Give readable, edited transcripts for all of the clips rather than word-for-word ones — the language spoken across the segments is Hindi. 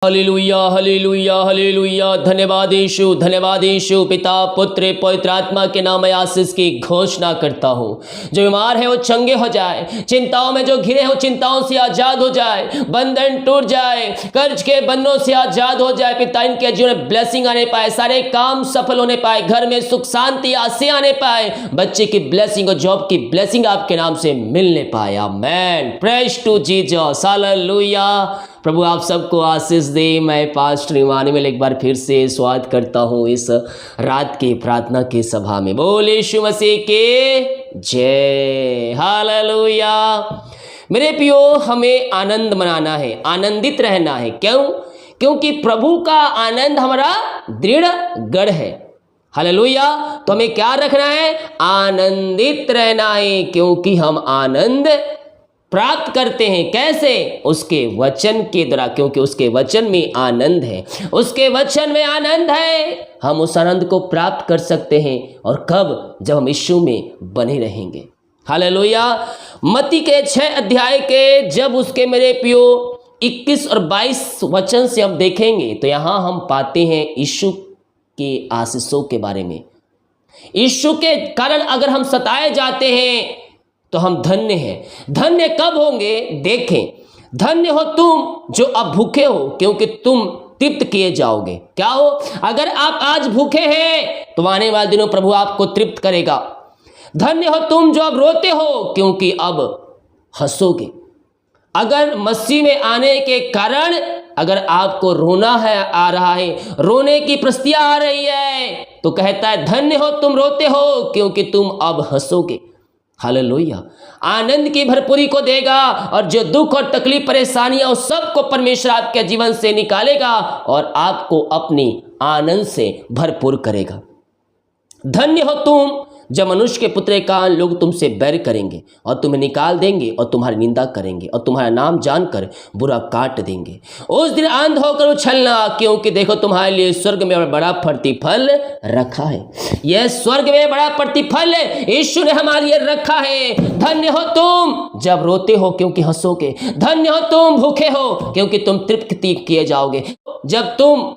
Hallelujah hallelujah hallelujah. धन्यवाद यीशु, धन्यवाद यीशु। पिता पुत्र पवित्र आत्मा के नाम में आशीष की घोषणा करता हूँ। जो बीमार है वो चंगे हो जाए, चिंताओं में जो घिरे हो चिंताओं से आजाद हो जाए, बंधन टूट जाए, कर्ज के बंधनों से आजाद हो जाए। पिता इनके जीवन में ब्लेसिंग आने पाए, सारे काम सफल होने पाए, घर में सुख शांति आसे आने पाए, बच्चे की ब्लेसिंग और जॉब की ब्लेसिंग आपके नाम से मिलने पाए। Amen. Praise to Jesus. Hallelujah. प्रभु आप सबको आशीष दे। मैं पास्टर इमानुएल एक बार फिर से स्वागत करता हूँ इस रात की प्रार्थना की सभा में। बोल यीशु मसीह के जय। हालेलुया। मेरे प्रियो, हमें आनंद मनाना है, आनंदित रहना है। क्यों? क्योंकि प्रभु का आनंद हमारा दृढ़ गढ़ है। हालेलुया। तो हमें क्या रखना है? आनंदित रहना है, क्योंकि हम आनंद प्राप्त करते हैं। कैसे? उसके वचन के द्वारा, क्योंकि उसके वचन में आनंद है, उसके वचन में आनंद है। हम उस आनंद को प्राप्त कर सकते हैं। और कब? जब हम यीशु में बने रहेंगे। हालेलुया। मत्ती के 6 अध्याय के जब उसके मेरे प्रियो 21 और 22 वचन से हम देखेंगे तो यहाँ हम पाते हैं यीशु के आशीषों के बारे में। यीशु के कारण अगर हम सताए जाते हैं तो हम धन्य हैं। धन्य कब होंगे? देखें, धन्य हो तुम जो अब भूखे हो, क्योंकि तुम तृप्त किए जाओगे। क्या हो? अगर आप आज भूखे हैं तो आने वाले दिनों प्रभु आपको तृप्त करेगा। धन्य हो तुम जो अब रोते हो, क्योंकि अब हंसोगे। अगर मसीह में आने के कारण अगर आपको रोना है, आ रहा है, रोने की प्रस्तियां आ रही है, तो कहता है धन्य हो तुम रोते हो, क्योंकि तुम अब हंसोगे। हालेलुया। आनंद की भरपूरी को देगा, और जो दुख और तकलीफ परेशानियां उस सबको परमेश्वर आपके जीवन से निकालेगा और आपको अपनी आनंद से भरपूर करेगा। धन्य हो तुम जब मनुष्य के पुत्र का लोग तुमसे बैर करेंगे और तुम्हें निकाल देंगे और तुम्हारी निंदा करेंगे और तुम्हारा नाम जानकर बुरा काट देंगे। उस दिन आंध होकर उछलना, क्योंकि देखो तुम्हारे लिए स्वर्ग में बड़ा प्रतिफल रखा है। यह स्वर्ग में बड़ा प्रतिफल यीशु ने हमारे लिए रखा है। धन्य हो तुम जब रोते हो, क्योंकि हंसोगे। धन्य हो तुम भूखे हो, क्योंकि तुम तृप्त किए जाओगे। जब तुम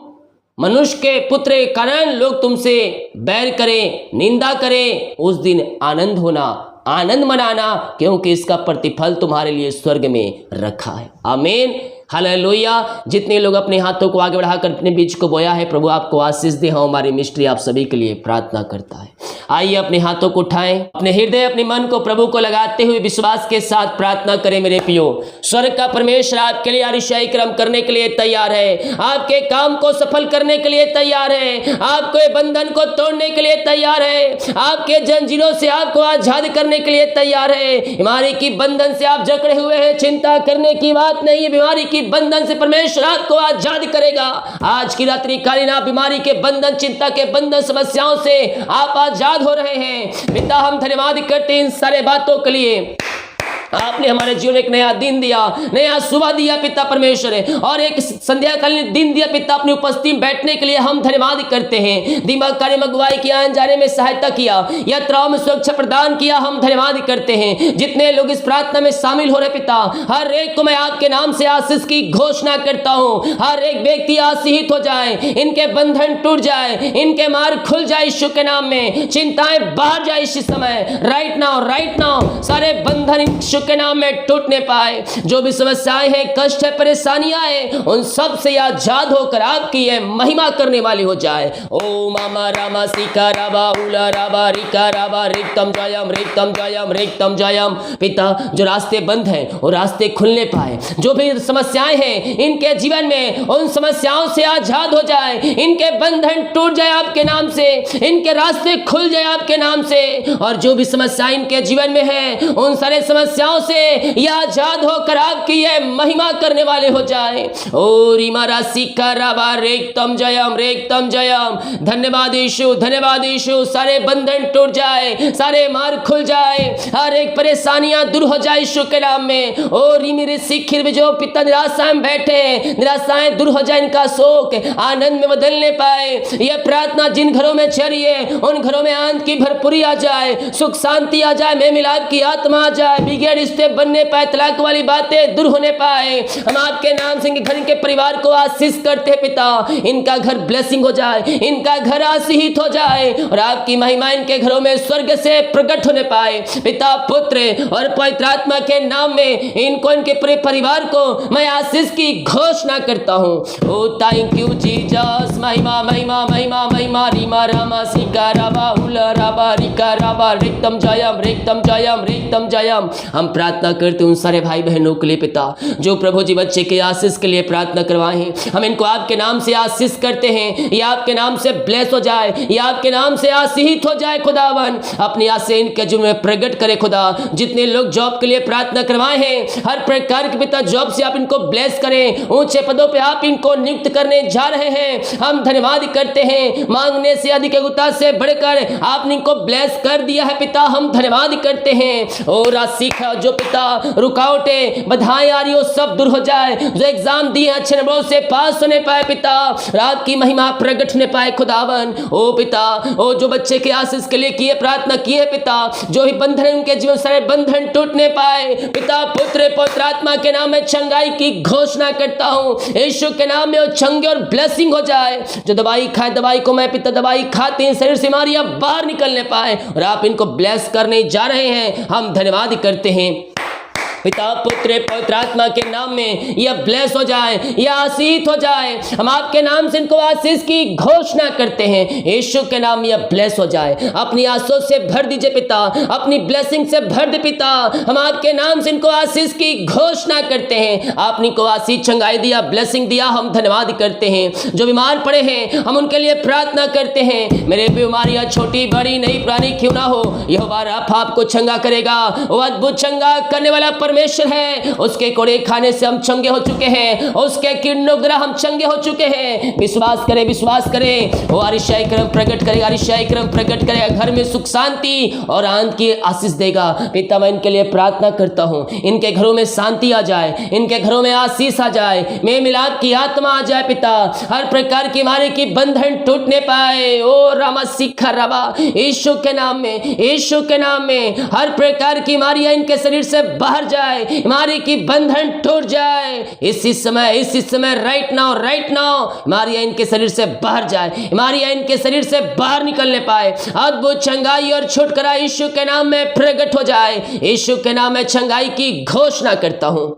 मनुष्य के पुत्र के कारण लोग तुमसे बैर करें, निंदा करें, उस दिन आनंद होना, आनंद मनाना, क्योंकि इसका प्रतिफल तुम्हारे लिए स्वर्ग में रखा है। आमीन। हालेलुया। जितने लोग अपने हाथों को आगे बढ़ाकर अपने बीज को बोया है, प्रभु आपको आशीष दे। हम हमारी मिस्ट्री आप सभी के लिए प्रार्थना करता है। आइए अपने हाथों को उठाएं, अपने हृदय अपने मन को प्रभु को लगाते हुए विश्वास के साथ प्रार्थना करें। मेरे प्रियो, स्वर्ग का परमेश्वर आपके लिए अतिशय कर्म करने के लिए तैयार है, आपके काम को सफल करने के लिए तैयार है, आपके बंधन को तोड़ने के लिए तैयार है, आपके जंजीरों से आपको आजाद करने के लिए तैयार है। बीमारी की बंधन से आप जकड़े हुए हैं, चिंता करने की बात नहीं है। बीमारी की बंधन से परमेश्वर आपको आजाद करेगा। आज की रात्रि कालीन आप बीमारी के बंधन, चिंता के बंधन, समस्याओं से आप आजाद हो रहे हैं। पिता हम धन्यवाद करते हैं इन सारे बातों के लिए। आपने हमारे जीवन में एक नया दिन दिया, नया सुबह दिया पिता परमेश्वर, और एक संध्याकालीन दिन दिया पिता अपनी उपस्थिति में बैठने के लिए हम धन्यवाद करते हैं। दिमाग कार्य में अगुवाई किया, आने जाने में सहायता किया, यात्राओं में सुरक्षा प्रदान किया, हम धन्यवाद करते हैं। जितने लोग इस प्रार्थना में शामिल हो रहे पिता, हर एक को मैं आपके नाम से आशीष की घोषणा करता हूँ। हर एक व्यक्ति आशीषित हो जाए, इनके बंधन टूट जाए, इनके मार्ग खुल जाए यीशु के नाम में, चिंताएं बाहर जाए इस समय। राइट नाउ सारे बंधन यीशु के नाम में टूटने पाए। जो भी समस्याएं हैं, कष्ट है, परेशानियां हैं, उन सब से आजाद होकर आपकी ये महिमा करने वाली हो जाए। ओ मामा रामा सिका राबा उला राबा रिका राबा रिक्तम जयम रिक्तम जयम रिक्तम जयम। पिता, जो रास्ते बंद हैं वो रास्ते खुलने पाए। जो भी समस्याएं हैं इनके जीवन में, उन समस्याओं से आजाद हो जाए, इनके बंधन टूट जाए आपके नाम से, इनके रास्ते खुल जाए आपके नाम से। और जो भी समस्याएं इनके जीवन में है, उन सारे समस्याओं से यह आजाद होकर आपकी ये महिमा करने वाले हो जाए। ओ रिमारा सिक्का राबा रेक्तम जयम धन्यवाद यीशु, धन्यवाद यीशु। सारे बंधन टूट जाए, सारे मार्ग खुल जाए, हर एक परेशानियां दूर हो जाए यीशु के नाम में। ओ रिमिरे सिखिर में जो पिता निराशाएं बैठे हैं, निराशाएं दूर हो जाए, इनका शोक आनंद में बदलने पाए। यह प्रार्थना जिन घरों में चलिए, उन घरों में आनंद की भरपूरी आ जाए, सुख शांति आ जाए, में मिलाप की आत्मा आ जाए, बिगड़ रिश्ते बनने पाए, तलाक वाली बातें दूर होने पाए। हम आपके नाम से इनके घर, इनके परिवार को आशीष करते हैं पिता। इनका घर ब्लेसिंग हो जाए, इनका घर आशीषित हो जाए और आपकी महिमा इनके घरों में स्वर्ग से प्रकट होने पाए। पिता, पुत्र और पवित्र आत्मा के नाम में इनको, इनके पूरे परिवार को मैं आशीष की घोषणा करता हूँ। ओ थैंक यू जीसस। महिमा महिमा महिमा महिमा रीमा रामा सिका राबा हुला राबा रिका राबा रिक्तम जयम रिक्तम जयम रिक्तम जयम। हम प्रार्थना करते उन सारे भाई बहनों के लिए पिता, जो प्रभु जी बच्चे के आशीष के लिए प्रार्थना करवाए हैं। हम इनको आपके नाम से आशीष करते हैं। ये आपके नाम से ब्लेस हो जाए, ये आपके नाम से आशीषित हो जाए। खुदावन अपनी आशीष इनके जीवन में प्रकट करे खुदा। जितने लोग जॉब के लिए प्रार्थना करवाए हैं, हर प्रकार के पिता जॉब से आप इनको ब्लेस करें, ऊंचे पदों पे आप इनको नियुक्त करने जा रहे हैं। हम धन्यवाद करते हैं, मांगने से अधिक योग्यता से बढ़कर आपने इनको ब्लेस कर दिया है पिता। हम धन्यवाद करते हैं। और सीखा जो पिता रुकावटें बाधाएं आ रही हो सब दूर हो जाए। जो एग्जाम दिए अच्छे नंबरों से पास होने पाए पिता, रात की महिमा प्रकट होने पाए खुदावन। ओ पिता, ओ जो बच्चे के आशीष के लिए किए प्रार्थना किए है पिता, जो ही बंधन उनके जीवन सारे बंधन टूटने पाए पिता, पुत्र पवित्र आत्मा के नाम में चंगाई की घोषणा करता हूँ। यीशु के नाम में वो चंगे और ब्लेसिंग हो जाए। जो दवाई खाए, दवाई को मैं पिता दवाई खाते हैं शरीर से बीमारियां बाहर निकलने पाए और आप इनको ब्लेस करने जा रहे हैं। हम धन्यवाद करते हैं पिता, पुत्र पवित्र आत्मा के नाम में यह ब्लेस हो जाए, यह आशीष हो जाए। हम आपके नाम से इनको आशीष की घोषणा करते हैं। यीशु के नाम यह ब्लेस हो जाए। अपनी आशीषों से भर दीजिए पिता, अपनी ब्लेसिंग से भर दे पिता। हम आपके नाम से इनको आशीष की घोषणा करते हैं। आपने को आशीष चंगाई दिया, ब्लेसिंग दिया, हम धन्यवाद करते हैं। जो बीमार पड़े हैं हम उनके लिए प्रार्थना करते हैं। मेरे बीमारियां छोटी बड़ी नई पुरानी क्यों ना हो, यहोवा राफा आपको चंगा करेगा। वो अद्भुत चंगा करने वाला परमेश्वर है। उसके कोड़े खाने से हम चंगे हो चुके हैं, उसके किरणों द्वारा हम चंगे हो चुके हैं। विश्वास करें, विश्वास करें। वो अरिशाई क्रम प्रकट करेगा, अरिशाई क्रम प्रकट करेगा। घर में सुख शांति और आनंद की आशीष देगा। पिता, मैं इनके लिए प्रार्थना करता हूँ, इनके घरों में शांति आ जाए, इनके घरों में आशीष आ जाए, मेल मिलाप की आत्मा आ जाए पिता। हर प्रकार की बीमारी की बंधन टूटने पाए। ओ रामा सिखा रबा, यीशु के नाम में, यीशु के नाम में हर प्रकार की बीमारियां इनके शरीर से बाहर जाए, बीमारी की बंधन टूट जाए। इसी समय राइट नाउ बीमारियां इनके शरीर से बाहर जाए, बीमारियां इनके शरीर से बाहर निकलने पाए। अद्भुत चंगाई और छुटकारा यीशु के नाम में प्रकट हो जाए। यीशु के नाम में चंगाई की घोषणा करता हूं।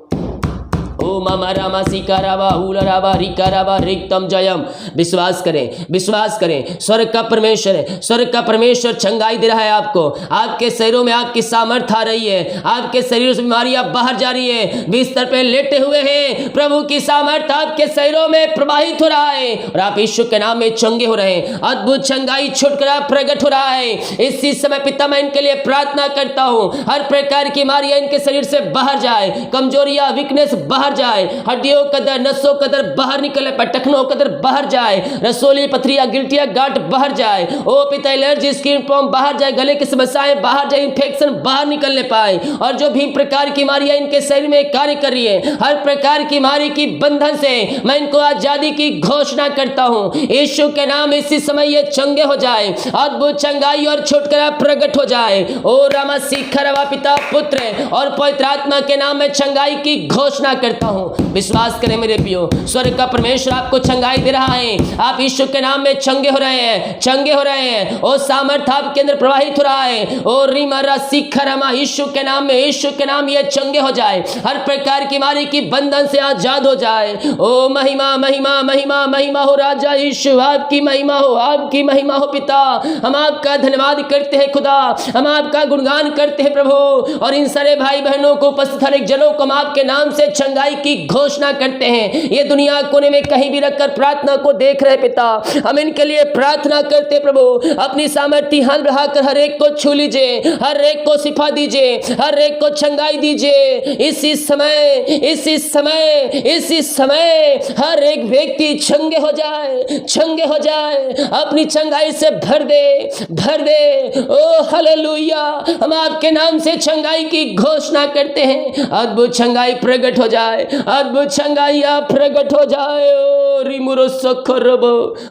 ओ मामा रामा सिका राबा हुला राबा रिका राबा रिक्तम जयम। विश्वास करें, विश्वास करें। स्वर्ग का परमेश्वर है, स्वर्ग का परमेश्वर चंगाई दे रहा है आपको। आपके शरीरों में आपकी सामर्थ्य आ रही है, आपके शरीर से बीमारियां बाहर जा रही है। बिस्तर पे लेटे हुए हैं, प्रभु की सामर्थ्य आपके शरीरों में प्रवाहित हो रहा है और आप यीशु के नाम में चंगे हो रहे हैं। अद्भुत चंगाई छुटकारा प्रकट हो रहा है। इसी समय पिता, मैं इनके लिए प्रार्थना करता हूँ। हर प्रकार की बीमारियां इनके शरीर से बाहर जाए, कमजोरियां वीकनेस बाहर जाए, हड्डियों का दर्द, नसों का दर्द बाहर निकले, टखनों का दर्द बाहर जाए, रसोली पथरियां गिल्टियां गांठ बाहर जाए। ओ पिता, एलर्जी स्किन प्रॉब्लम बाहर जाए, गले की समस्याएं बाहर जाए, इन्फेक्शन बाहर निकलने पाए। और जो भी प्रकार की बीमारियां इनके शरीर में कार्य कर रही है, हर प्रकार की बीमारी की बंधन से मैं इनको आजादी की घोषणा करता हूं। यीशु के नाम इसी समय ये चंगे हो जाए, अद्भुत चंगाई और छुटकारा प्रकट हो जाए। ओ रामा सिखरवा, पिता पुत्र और पवित्र आत्मा के नाम में चंगाई की घोषणा करता हूं। विश्वास करें मेरे प्रियो, स्वर्ग का परमेश्वर आपको चंगाई दे रहा है। आप यीशु के नाम में चंगे हो रहे हैं, चंगे हो रहे हैं। ओ सामर्थ आपके अंदर प्रवाहित हो रहा है। ओ रिमरा सिखरमा, यीशु के नाम में, यीशु के नाम ये चंगे हो जाए, हर प्रकार की बीमारी की बंधन से आजाद हो जाए। ओ महिमा महिमा महिमा महिमा हो राजा यीशु, आपकी महिमा हो, आपकी महिमा हो पिता। हम आपका धन्यवाद करते हैं खुदा, हम आपका गुणगान करते हैं प्रभु। और इन सारे भाई बहनों को, उपस्थित हर एक जनों को हम आपके नाम से चंगाई की घोषणा करते हैं। ये दुनिया कोने में कहीं भी रखकर प्रार्थना को देख रहे पिता, हम इनके लिए प्रार्थना करते प्रभु। अपनी सामर्थ्य हाथ बढ़ाकर हर एक को छू लीजिए, हर एक को शिफा दीजिए, हर एक को चंगाई दीजिए। इसी समय हर एक व्यक्ति चंगे हो जाए, चंगे हो जाए, अपनी चंगाई से भर दे, भर दे। ओ हालेलुया, हम आपके नाम से चंगाई की घोषणा करते हैं। अद्भुत चंगाई प्रकट हो जाए, अद्भुत चंगाई प्रकट हो जाए। ओ मुरसखरब।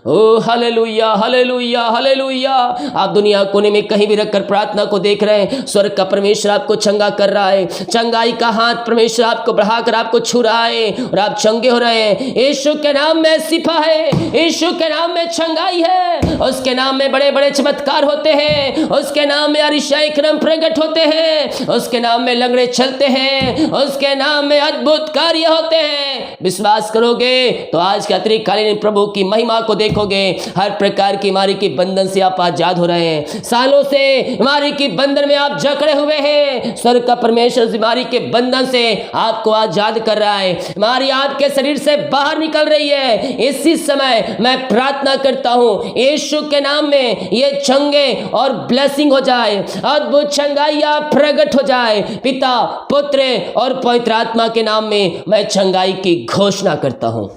ओ हालेलुया हालेलुया हालेलुया। आप दुनिया कोने में कहीं भी रखकर प्रार्थना को देख रहे हैं, स्वर्ग का परमेश्वर आपको चंगा कर रहा है। चंगाई का हाथ परमेश्वर आपको बढ़ाकर आपको छू रहा है और आप चंगे हो रहे हैं। यीशु के नाम में शिफा है, यीशु के नाम में चंगाई है, उसके नाम में बड़े बड़े चमत्कार होते हैं, उसके नाम में अरिशाई क्रम प्रकट होते हैं, उसके नाम में लंगड़े चलते हैं, उसके नाम में अद्भुत कार्य होते हैं। विश्वास करोगे तो आज के अतिकालीन प्रभु की महिमा को देखोगे। हर प्रकार की बीमारी के बंधन से आप आजाद हो रहे हैं। सालों से बीमारी के बंधन में आप जकड़े हुए हैं, स्वर्ग का परमेश्वर बीमारी के बंधन से आपको आजाद कर रहा है। बीमारी आपके शरीर से बाहर निकल रही है। इसी समय मैं प्रार्थना करता हूं यीशु के नाम में ये चंगे और ब्लेसिंग हो जाए, अद्भुत चंगाइयां प्रकट हो जाए। पिता पुत्र और पवित्र आत्मा के नाम में मैं चंगाई की घोषणा करता हूं।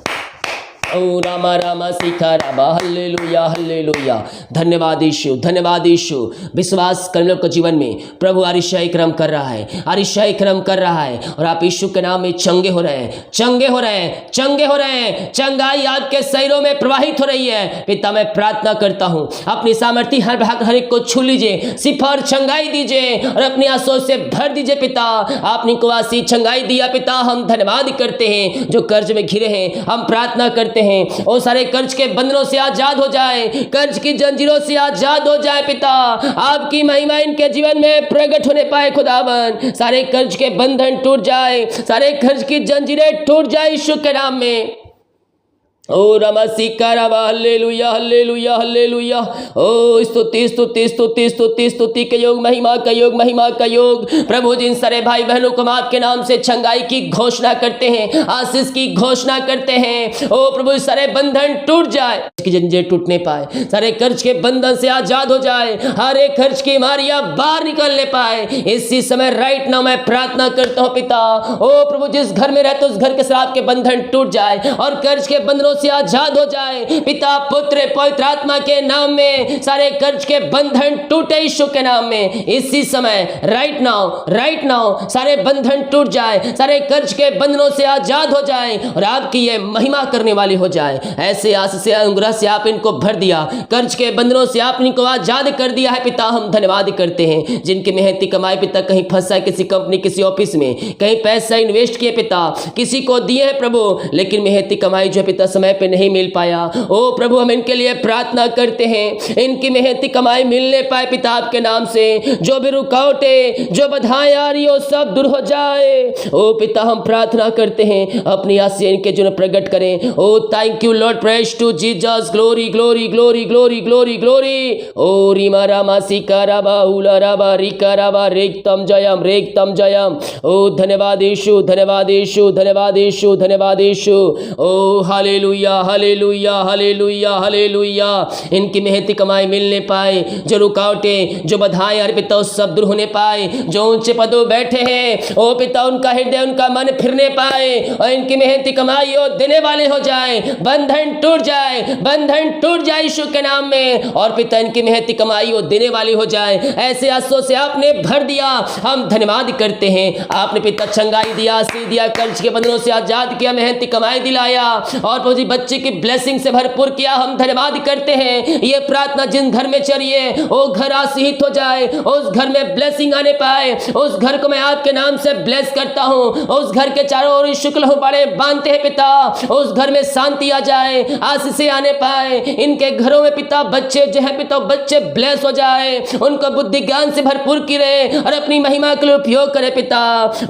ओ रामा रामा सीखा रामा हल्लेलुया हल्लेलुया। धन्यवाद यीशु, धन्यवाद यीशु। विश्वास करने के जीवन में प्रभु अरिशाई क्रम कर रहा है, अरिशाई क्रम कर रहा है और आप यीशु के नाम में चंगे हो रहे हैं, चंगे हो रहे हैं, चंगे हो रहे हैं। चंगाई आपके शरीरों में प्रवाहित हो रही है। पिता मैं प्रार्थना करता हूं अपनी सामर्थ्य हर भाग हर एक को छू लीजिए, सिफर चंगाई दीजिए और अपनी आंसुओं से भर दीजिए। पिता आपने को आसी चंगाई दिया। पिता हम धन्यवाद करते हैं। जो कर्ज में घिरे हैं हम प्रार्थना करते हैं वो सारे कर्ज के बंधनों से आजाद हो जाए, कर्ज की जंजीरों से आजाद हो जाए। पिता आपकी महिमा इनके जीवन में प्रकट होने पाए। खुदावन सारे कर्ज के बंधन टूट जाए, सारे कर्ज की जंजीरें टूट जाए यीशु के नाम में। ओ रमसिका रवा हल्लेलुया हल्लेलुया हल्लेलुया। ओ स्तुति स्तुति स्तुति स्तुति स्तुति के योग, महिमा का योग, महिमा का योग। प्रभु जिन सारे भाई बहनों को आपके नाम से चंगाई की घोषणा करते हैं, आशीष की घोषणा करते हैं, ओ प्रभु सारे बंधन टूट जाए, की जंजीर टूटने पाए, सारे कर्ज के बंधन से आजाद हो जाए, हर एक कर्ज की बीमारियां बाहर निकलने पाए। इसी समय राइट नाउ मैं प्रार्थना करता हूं पिता, ओ प्रभु जिस घर में रहते उस घर के श्राप के बंधन टूट जाए और कर्ज के बंधनों से आजाद हो जाए। पिता पुत्र पवित्र आत्मा के नाम में सारे कर्ज के बंधन टूटे यीशु के नाम में। इसी समय राइट नाउ सारे बंधन टूट जाए, सारे कर्ज के बंधनों से आजाद हो जाए और आपकी ये महिमा करने वाली हो जाए। ऐसे आशीष से अनुग्रह से आप इनको भर दिया, कर्ज के बंधनों से आप इनको आजाद कर दिया है। पिता हम धन्यवाद करते हैं। जिनकी मेहनती कमाई पिता कहीं फंसा है, किसी कंपनी किसी ऑफिस में कहीं पैसा इन्वेस्ट किए पिता, किसी को दिए हैं प्रभु, लेकिन मेहनती कमाई जो पिता समय पे नहीं मिल पाया। ओ प्रभु हम इनके लिए प्रार्थना करते हैं, इनकी मेहनती कमाई मिलने पाए पिता आपके नाम से। जो भी रुकावटें जो बाधाएं आ रही हो सब दूर हो जाए। ओ पिता हम प्रार्थना करते हैं अपनी आशीष इनके जो प्रकट करें। Oh thank you Lord, praise to Jesus, glory glory glory glory glory glory. ओ रीमा रामा सीका राबा उला राबा रिका राबा रेक्तम जयम। ओ धन्यवाद यीशु, धन्यवाद यीशु, धन्यवाद यीशु, धन्यवाद यीशु। ओ हालेलुया हालेलुया हालेलुया हालेलुया। इनकी मेहनती कमाई मिलने पाए, जो रुकावटें जो बाधाएं यार पिता उस सब दूर होने पाए। जो ऊंचे पदों बैठे हैं ओ पिता उनका हृदय उनका मन फिरने पाए और इनकी मेहनती कमाई ओ देने वाले हो जाए। बंधन टूट जाए, बंधन टूट जाए यीशु के नाम में। और पिता इनकी मेहनती कमाई ओ देने वाली हो जाए। ऐसे आंसुओं से आपने भर दिया, हम धन्यवाद करते हैं। आपने पिता चंगाई दिया, आशीष दिया, कर्ज के बंधनों से आजाद किया, मेहनती कमाई दिलाया और प्रभु जी बच्चे की ब्लेसिंग से भरपूर किया। हम धन्यवाद करते हैं। ये प्रार्थना जिन घर में चलिए वो घर आशीषित हो जाए, उस घर में ब्लेसिंग आने पाए। उस घर को मैं आपके नाम से ब्लेस करता हूँ। उस घर के चारों ओर शुक्ल हो बड़े बांधते हैं पिता, उस घर में शांति आ जाए, आशीषें आने पाए। इनके घरों में पिता बच्चे जो है पिता बच्चे ब्लेस हो जाए, उनको बुद्धि ज्ञान से भरपूर की रहे और अपनी महिमा के लिए उपयोग करे पिता।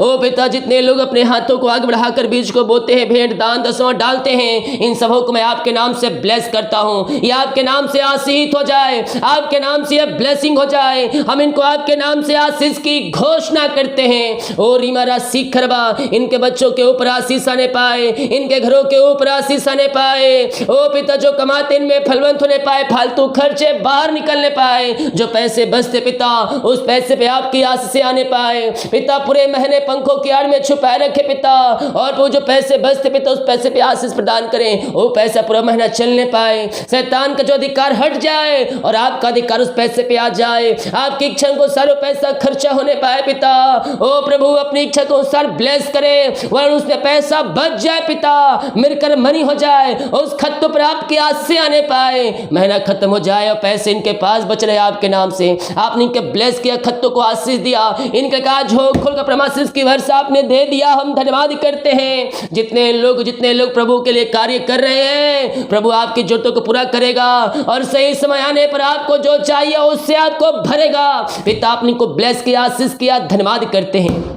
ओ पिता जितने लोग अपने हाथों को आगे बढ़ाकर बीज को बोते हैं, भेंट दान दसवां डालते हैं, इन सबों को मैं आपके नाम से ब्लेस करता हूं। ये आपके नाम से आशीषित हो जाए, आपके नाम से ये ब्लेसिंग हो जाए। हम इनको आपके नाम से आशीष की घोषणा करते हैं। ओ रीमारा सीखरबा इनके बच्चों के ऊपर आशीष आने पाए, इनके घरों के ऊपर आशीष आने पाए। ओ पिता जो कमाते इनमें फलवंत होने पाए, फालतू खर्चे बाहर निकलने पाए। जो पैसे बचते पिता उस पैसे पे आपकी आशीष आने पाए पिता। पूरे महीने पंखों की आड़ में छुपाए रखे पिता और वो जो पैसे बचते पिता उस पैसे पे आशीष प्रदान करे। में वो पैसा पूरा महीना चलने पाए, शैतान का जो अधिकार हट जाए और आपका अधिकार उस पैसे पे आ जाए, आपकी इच्छा को सारा पैसा खर्चा होने पाए पिता। ओ प्रभु अपनी इच्छा को अनुसार ब्लेस करे, वरन उसमें पैसा बच जाए पिता, मिलकर मनी हो जाए, उस खत्तों पर आपकी आशीष आने पाए, महीना खत्म हो जाए और पैसे इनके पास बच रहे आपके नाम से। आपने इनके ब्लेस किया, खत्तों को आशीष दिया, इनके काज हो खोल कर प्रमाशीष की वर्षा आपने दे दिया। हम धन्यवाद करते हैं। जितने लोग प्रभु के लिए कार्य कर रहे हैं, प्रभु आपकी जरूरतों को पूरा करेगा और सही समय आने पर आपको जो चाहिए उससे आपको भरेगा। पिता आपने को ब्लेस किया, आशीष किया, धन्यवाद करते हैं।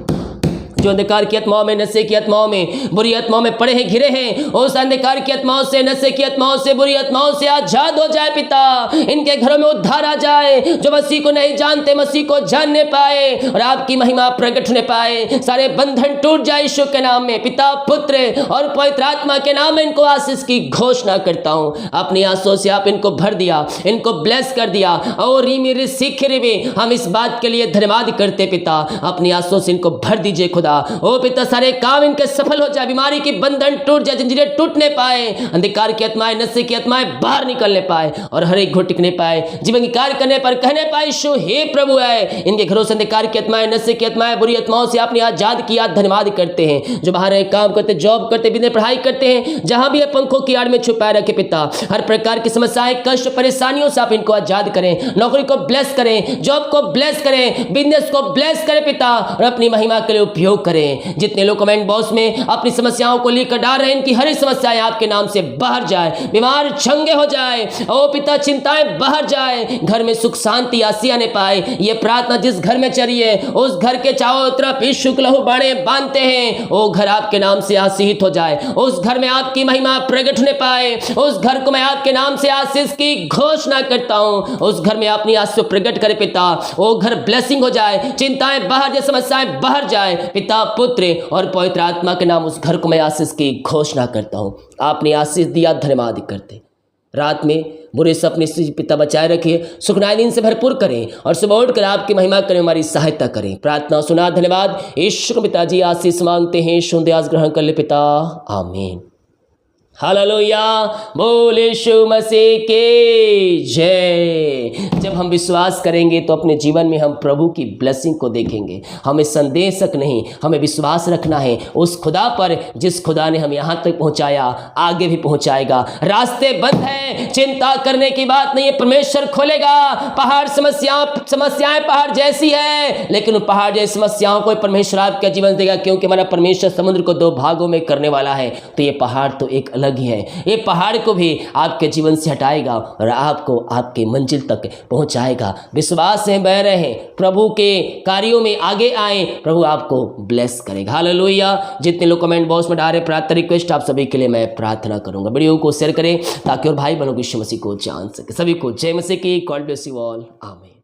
जो अंधकार की आत्माओं में, नशे की आत्माओं में, बुरी आत्माओं में पड़े हैं, घिरे हैं, उस अंधकार की आत्माओं से, नशे की आत्माओं से, बुरी आत्माओं से आजाद हो जाए पिता। इनके घरों में उद्धार आ जाए, जो मसीह को नहीं जानते मसीह को जानने पाए और आपकी महिमा प्रकट होने पाए। सारे बंधन टूट जाए यीशु के नाम में। पिता, पुत्र और पवित्र आत्मा के नाम में इनको आशीष की घोषणा करता हूं। अपनी आंसुओं से आप इनको भर दिया, इनको ब्लेस कर दिया और हम इस बात के लिए धन्यवाद करते पिता। अपनी आंसुओं से इनको भर दीजिए खुदा। ओ पिता, सारे काम इनके सफल हो जाए, बीमारी की बंधन टूट जाए, जंजीरें टूटने पाए, अंधकार की आत्माएं, नशे की आत्माएं बाहर निकलने पाए और हर एक घुट टिकने पाए, जीवन की कार्य करने पर कहने पाए यीशु हे प्रभु है। इनके घरों से अंधकार की आत्माएं, नशे की आत्माएं, बुरी आत्माओं से आपने आजाद किया, धन्यवाद करते हैं। जो बाहर काम करते, जॉब करते, बिजनेस पढ़ाई करते हैं, जहां भी पंखों की आड़ में छुपाए रखे पिता, हर प्रकार की समस्याएं, कष्ट, परेशानियों से आप इनको आजाद करें, नौकरी को ब्लेस करें, जॉब को ब्लेस करें, बिजनेस को ब्लेस करें पिता और अपनी महिमा के लिए उपयोग करें। जितने लोग कमेंट बॉक्स में अपनी समस्याओं को लेकर डाल रहे हैं, इनकी हर समस्याएं आपके नाम से बाहर जाए, बीमार चंगे हो जाए, ओ पिता चिंताएं बाहर जाए, घर में सुख शांति आसी आने पाए। ये प्रार्थना जिस घर में चली है उस घर के चारों तरफ यीशु के लहू बाड़े बांधते हैं, वो घर आपके नाम से आशीषित हो जाए, उस घर में आपकी महिमा प्रकट होने पाए, उस घर को मैं आपके नाम से आशीष की घोषणा करता हूं। उस घर में अपनी आशीष प्रकट करे पिता, वो घर ब्लेसिंग हो जाए, चिंताएं बाहर जाए, समस्याएं बाहर जाए पिता, पुत्र और पवित्र आत्मा के नाम उस घर को मैं आशीष की घोषणा करता हूं। आपने आशीष दिया, धन्यवाद करते। रात में बुरे सपने से पिता बचाए रखिए, सुखनाई दिन से भरपूर करें और सुबह उठकर आपकी महिमा करें, हमारी सहायता करें। प्रार्थना सुना, धन्यवाद। यीशु पिताजी आशीष मांगते हैं, शुद्ध ग्रहण कर ले पिता, आमीन। हालेलुया, बोल यीशु मसीह के जय। जब हम विश्वास करेंगे तो अपने जीवन में हम प्रभु की ब्लेसिंग को देखेंगे। हमें संदेह तक नहीं, हमें विश्वास रखना है उस खुदा पर जिस खुदा ने हम यहाँ तक पहुँचाया, आगे भी पहुँचाएगा। रास्ते बंद हैं, चिंता करने की बात नहीं है, परमेश्वर खोलेगा। पहाड़ समस्याएं पहाड़ जैसी है, लेकिन उन पहाड़ जैसी समस्याओं को परमेश्वर आपका जीवन देगा, क्योंकि हमारा परमेश्वर समुद्र को 2 भागों में करने वाला है। तो ये पहाड़ तो एक अलग ही है, ये पहाड़ को भी आपके जीवन से हटाएगा और आपको आपके मंजिल तक पहुंचाएगा। विश्वास से बह रहे हैं, प्रभु के कार्यों में आगे आए, प्रभु आपको ब्लेस करेगा। हालेलुया। जितने लोग कमेंट बॉक्स में डाल रहे प्रार्थना रिक्वेस्ट, आप सभी के लिए मैं प्रार्थना करूंगा। वीडियो को शेयर करें ताकि और भाई बहनों यीशु मसीह को जान सके। सभी को जय मसीह की। गॉड ब्लेस यू ऑल, आमीन।